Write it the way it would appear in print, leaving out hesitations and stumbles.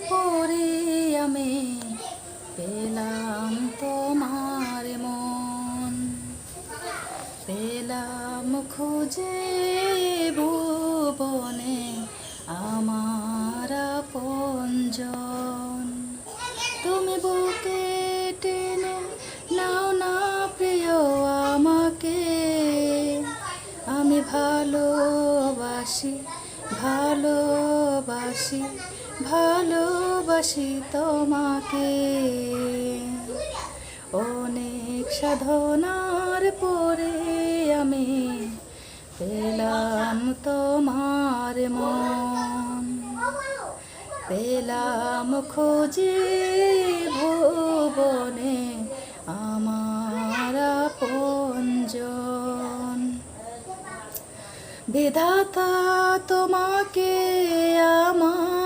পরে আমি পেলাম তোমার মন, পেলাম খুঁজে ভুবনে আমার আপনজন। তুমি বুকে টেনে নাও না প্রিয় আমাকে, আমি ভালোবাসি ভালোবাসি ভালোবাসি তোমাকে। অনেক সাধনার পরে আমি পেলাম তোমার মন, পেলাম খুঁজে ভুবনে আমার আপনজন। বিধাতা তোমাকে আমার